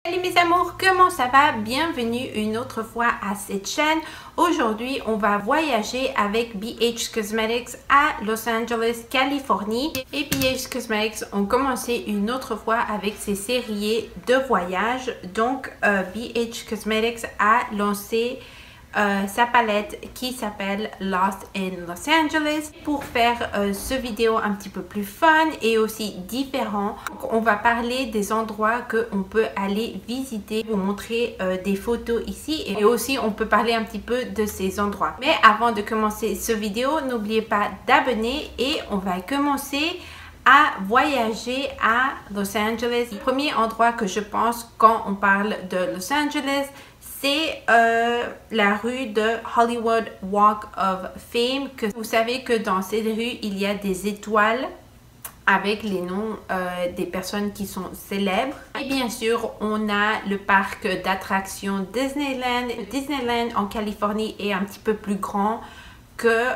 Salut mes amours, comment ça va? Bienvenue une autre fois à cette chaîne. Aujourd'hui, on va voyager avec BH Cosmetics à Los Angeles, Californie. Et BH Cosmetics ont commencé une autre fois avec ses séries de voyage. Donc, BH Cosmetics a lancé sa palette qui s'appelle Lost in Los Angeles pour faire ce vidéo un petit peu plus fun et aussi différent. Donc, on va parler des endroits que on peut aller visiter, vous montrer des photos ici et aussi on peut parler un petit peu de ces endroits. Mais avant de commencer ce vidéo, n'oubliez pas d'abonner et on va commencer à voyager à Los Angeles. Le premier endroit que je pense quand on parle de Los Angeles, c'est la rue de Hollywood Walk of Fame. Vous savez que dans cette rue, il y a des étoiles avec les noms des personnes qui sont célèbres. Et bien sûr, on a le parc d'attractions Disneyland. Disneyland en Californie est un petit peu plus grand que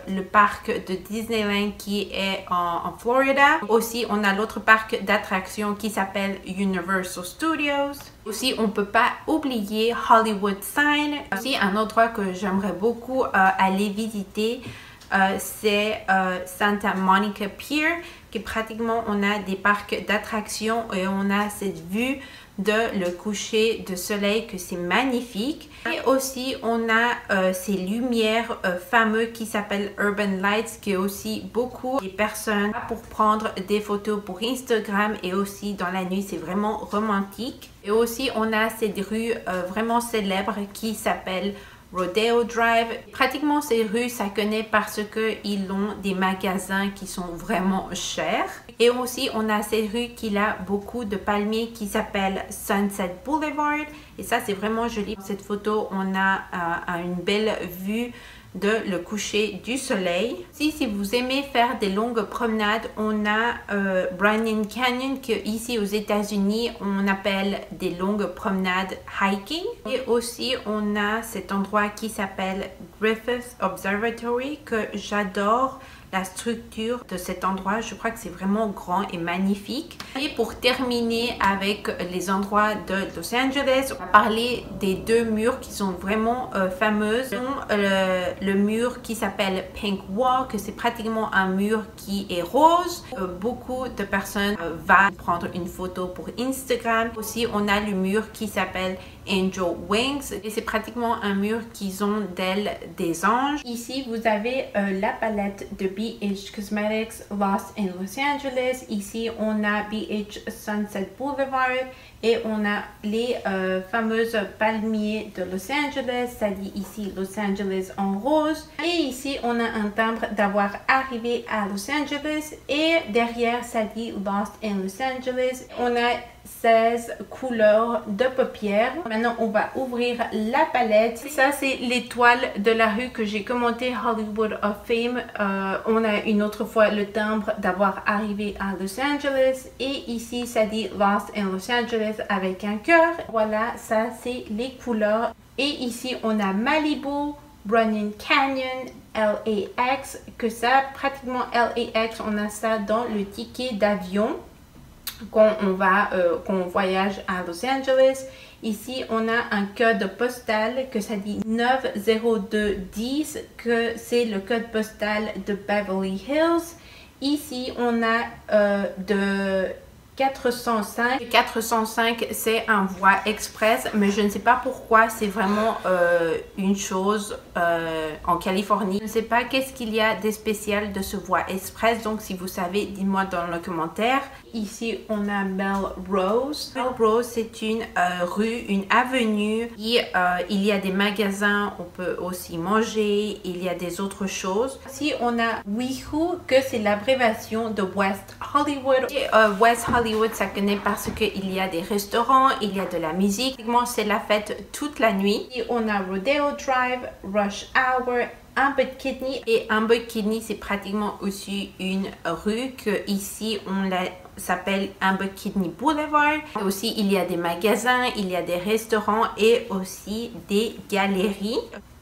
le parc de Disneyland qui est en Florida. Aussi, on a l'autre parc d'attractions qui s'appelle Universal Studios. Aussi, on ne peut pas oublier Hollywood Sign. Aussi, un endroit que j'aimerais beaucoup aller visiter, c'est Santa Monica Pier, qui pratiquement on a des parcs d'attractions et on a cette vue de le coucher de soleil que c'est magnifique. Et aussi on a ces lumières fameuses qui s'appellent Urban Lights, qui est aussi beaucoup de personnes pour prendre des photos pour Instagram et aussi dans la nuit, c'est vraiment romantique. Et aussi on a cette rue vraiment célèbre qui s'appelle Rodeo Drive. Pratiquement ces rues, ça connaît parce qu'ils ont des magasins qui sont vraiment chers. Et aussi, on a ces rues qui a beaucoup de palmiers qui s'appelle Sunset Boulevard. Et ça, c'est vraiment joli. Dans cette photo, on a une belle vue de le coucher du soleil. Si vous aimez faire des longues promenades, on a Bryant Canyon que ici aux États-Unis on appelle des longues promenades hiking. Et aussi on a cet endroit qui s'appelle Griffith Observatory que j'adore. La structure de cet endroit, je crois que c'est vraiment grand et magnifique. Et pour terminer avec les endroits de Los Angeles, on va parler des deux murs qui sont vraiment fameuses. Le mur qui s'appelle Pink Wall, que c'est pratiquement un mur qui est rose. Beaucoup de personnes vont prendre une photo pour Instagram. Aussi, on a le mur qui s'appelle Angel Wings et c'est pratiquement un mur qu'ils ont d'ailes des anges. Ici, vous avez la palette de BH Cosmetics Lost in Los Angeles. Ici, on a BH Sunset Boulevard et on a les fameuses palmiers de Los Angeles. Ça dit ici Los Angeles en rose. Et ici, on a un timbre d'avoir arrivé à Los Angeles et derrière, ça dit Lost in Los Angeles. On a 16 couleurs de paupières. Maintenant, on va ouvrir la palette. Ça, c'est l'étoile de la rue que j'ai commenté, Hollywood of Fame. On a une autre fois le timbre d'avoir arrivé à Los Angeles. Et ici, ça dit Lost in Los Angeles avec un cœur. Voilà, ça, c'est les couleurs. Et ici, on a Malibu, Bryant Canyon, LAX. Que ça, pratiquement LAX, on a ça dans le ticket d'avion quand on voyage à Los Angeles. Ici, on a un code postal que ça dit 90210, que c'est le code postal de Beverly Hills. Ici, on a de 405. 405, c'est un voie express, mais je ne sais pas pourquoi. C'est vraiment une chose en Californie. Je ne sais pas qu'est-ce qu'il y a de spécial de ce voie express. Donc, si vous savez, dites-moi dans le commentaire. Ici, on a Melrose. Melrose, c'est une rue, une avenue. Et, il y a des magasins, on peut aussi manger. Il y a des autres choses. Ici, on a WeHo, que c'est l'abréviation de West Hollywood. Et, West Hollywood, ça connaît parce qu'il y a des restaurants, il y a de la musique. C'est la fête toute la nuit. Et on a Rodeo Drive, Rush Hour, Humber Kidney. Et Humber Kidney, c'est pratiquement aussi une rue que ici on s'appelle Humber Kidney Boulevard. Et aussi, il y a des magasins, il y a des restaurants et aussi des galeries.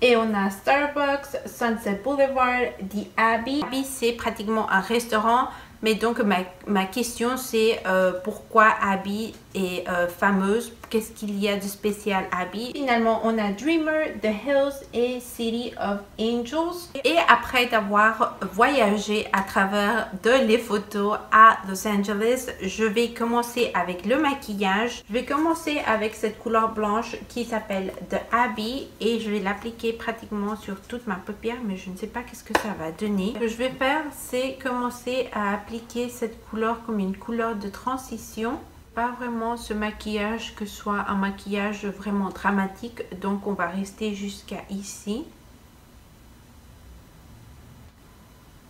Et on a Starbucks, Sunset Boulevard, The Abbey. Abbey, c'est pratiquement un restaurant. Mais donc ma question c'est pourquoi Abbey et fameuses. Qu'est-ce qu'il y a de spécial à Abby? Finalement, on a Dreamer, The Hills et City of Angels. Et après d'avoir voyagé à travers les photos à Los Angeles, je vais commencer avec le maquillage. Je vais commencer avec cette couleur blanche qui s'appelle The Abby et je vais l'appliquer pratiquement sur toute ma paupière, mais je ne sais pas qu'est-ce que ça va donner. Ce que je vais faire, c'est commencer à appliquer cette couleur comme une couleur de transition. Pas vraiment ce maquillage que soit un maquillage vraiment dramatique, donc on va rester jusqu'à ici.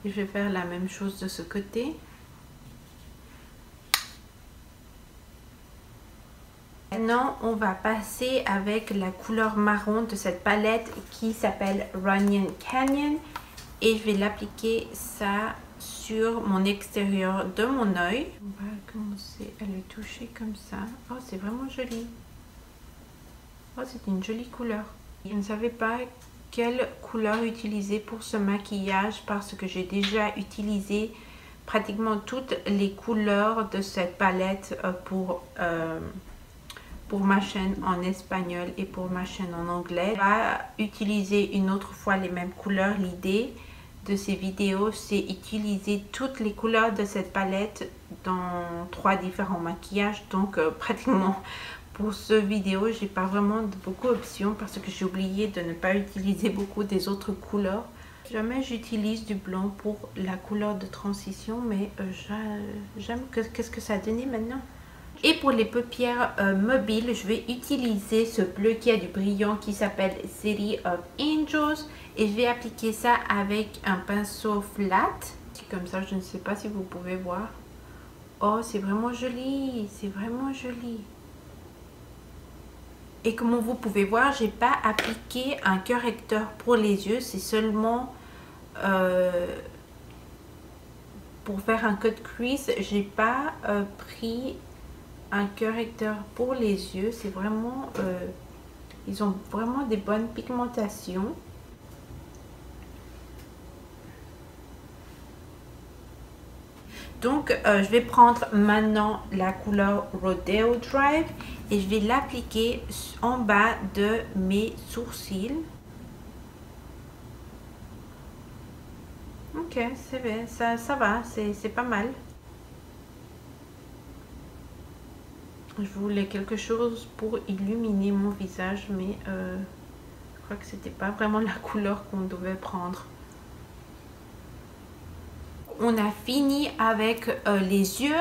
Et je vais faire la même chose de ce côté. Maintenant, on va passer avec la couleur marron de cette palette qui s'appelle Runyon Canyon. Et je vais l'appliquer ça sur mon extérieur de mon œil. On va commencer à le toucher comme ça. Oh, c'est vraiment joli. Oh, c'est une jolie couleur. Je ne savais pas quelle couleur utiliser pour ce maquillage parce que j'ai déjà utilisé pratiquement toutes les couleurs de cette palette pour ma chaîne en espagnol et pour ma chaîne en anglais. On va utiliser une autre fois les mêmes couleurs. L'idée de ces vidéos, c'est utiliser toutes les couleurs de cette palette dans 3 différents maquillages. Donc pratiquement pour ce vidéo, j'ai pas vraiment beaucoup d'options parce que j'ai oublié de ne pas utiliser beaucoup des autres couleurs. Jamais j'utilise du blanc pour la couleur de transition, mais j'aime qu'est-ce que ça a donné maintenant. Et pour les paupières mobiles, je vais utiliser ce bleu qui a du brillant qui s'appelle City of Angels. Et je vais appliquer ça avec un pinceau flat. Comme ça, je ne sais pas si vous pouvez voir. Oh, c'est vraiment joli. C'est vraiment joli. Et comme vous pouvez voir, j'ai pas appliqué un correcteur pour les yeux. C'est seulement pour faire un cut crease. J'ai pas pris un correcteur pour les yeux. C'est vraiment ils ont vraiment des bonnes pigmentations. Donc je vais prendre maintenant la couleur Rodeo Drive et je vais l'appliquer en bas de mes sourcils. Ok, c'est bien, ça va, c'est pas mal. Je voulais quelque chose pour illuminer mon visage, mais je crois que c'était pas vraiment la couleur qu'on devait prendre. On a fini avec les yeux.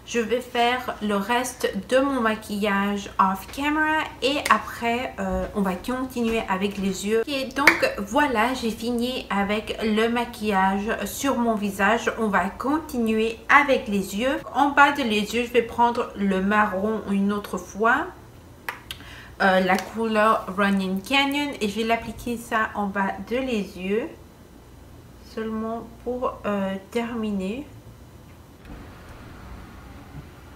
Je vais faire le reste de mon maquillage off camera et après on va continuer avec les yeux. Et donc voilà, j'ai fini avec le maquillage sur mon visage. On va continuer avec les yeux. En bas de les yeux, je vais prendre le marron une autre fois. La couleur Runyon Canyon et je vais l'appliquer ça en bas de les yeux. Seulement pour terminer.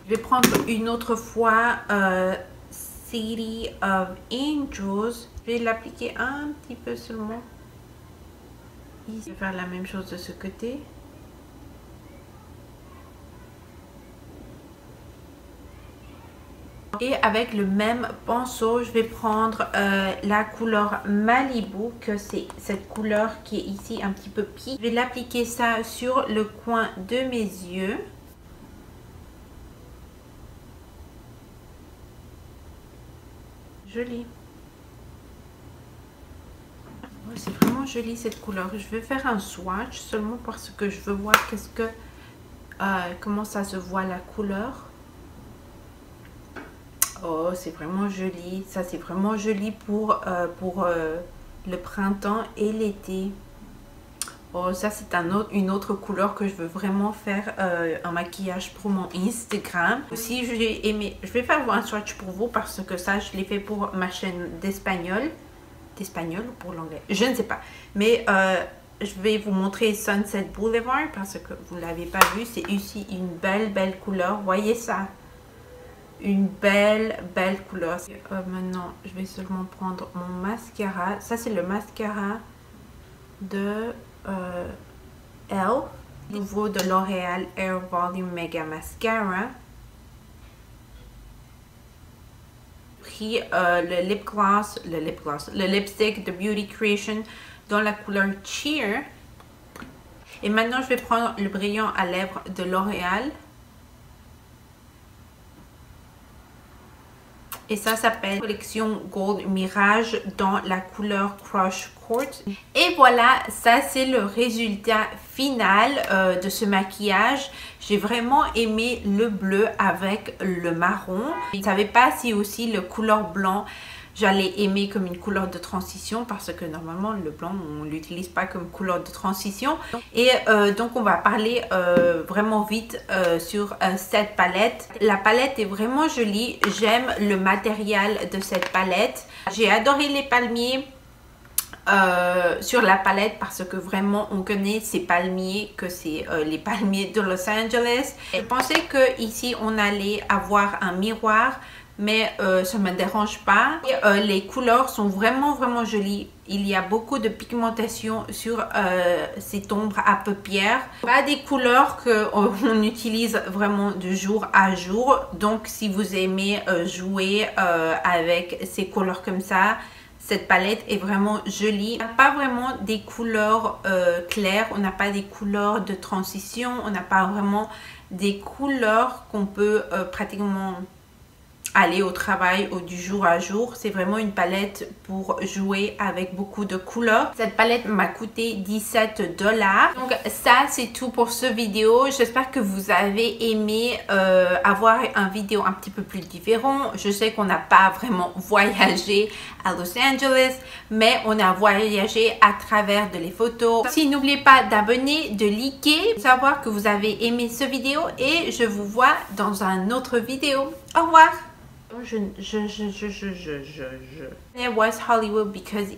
Je vais prendre une autre fois City of Angels. Je vais l'appliquer un petit peu seulement. Je vais faire la même chose de ce côté. Et avec le même pinceau, je vais prendre la couleur Malibu, que c'est cette couleur qui est ici un petit peu pie. Je vais l'appliquer ça sur le coin de mes yeux. Joli. Oh, c'est vraiment joli cette couleur. Je vais faire un swatch seulement parce que je veux voir comment ça se voit la couleur. Oh, c'est vraiment joli. Ça, c'est vraiment joli pour le printemps et l'été. Oh, ça, c'est une autre couleur que je veux vraiment faire un maquillage pour mon Instagram. Aussi, j'ai aimé. Je vais faire un swatch pour vous parce que ça, je l'ai fait pour ma chaîne d'espagnol. D'espagnol ou pour l'anglais? Je ne sais pas. Mais je vais vous montrer Sunset Boulevard parce que vous ne l'avez pas vu. C'est ici une belle couleur. Voyez ça? Une belle couleur. Maintenant, je vais seulement prendre mon mascara. Ça, c'est le mascara de Elle, nouveau de L'Oréal Air Volume Mega Mascara. pris le lipstick de Beauty Creation dans la couleur Cheer. Et maintenant, je vais prendre le brillant à lèvres de L'Oréal. Et ça s'appelle collection Gold Mirage dans la couleur Crush Quartz. Et voilà, ça c'est le résultat final de ce maquillage. J'ai vraiment aimé le bleu avec le marron. Je ne savais pas si aussi le couleur blanc j'allais aimer comme une couleur de transition, parce que normalement le blanc on l'utilise pas comme couleur de transition. Et donc on va parler vraiment vite sur cette palette. La palette est vraiment jolie, j'aime le matériel de cette palette. J'ai adoré les palmiers sur la palette, parce que vraiment on connaît ces palmiers, que c'est les palmiers de Los Angeles. Je pensais que ici on allait avoir un miroir, mais ça ne me dérange pas. Et, les couleurs sont vraiment jolies. Il y a beaucoup de pigmentation sur cette ombre à paupières. Pas des couleurs qu'on utilise vraiment de jour à jour. Donc si vous aimez jouer avec ces couleurs comme ça, cette palette est vraiment jolie. On n'a pas vraiment des couleurs claires, on n'a pas des couleurs de transition, on n'a pas vraiment des couleurs qu'on peut pratiquement aller au travail ou du jour à jour. C'est vraiment une palette pour jouer avec beaucoup de couleurs. Cette palette m'a coûté 17 $. Donc ça c'est tout pour ce vidéo. J'espère que vous avez aimé avoir un vidéo un petit peu plus différent. Je sais qu'on n'a pas vraiment voyagé à Los Angeles, mais on a voyagé à travers de les photos. Si n'oubliez pas d'abonner, de liker, de savoir que vous avez aimé ce vidéo, et je vous vois dans un autre vidéo. Au revoir. It was Hollywood because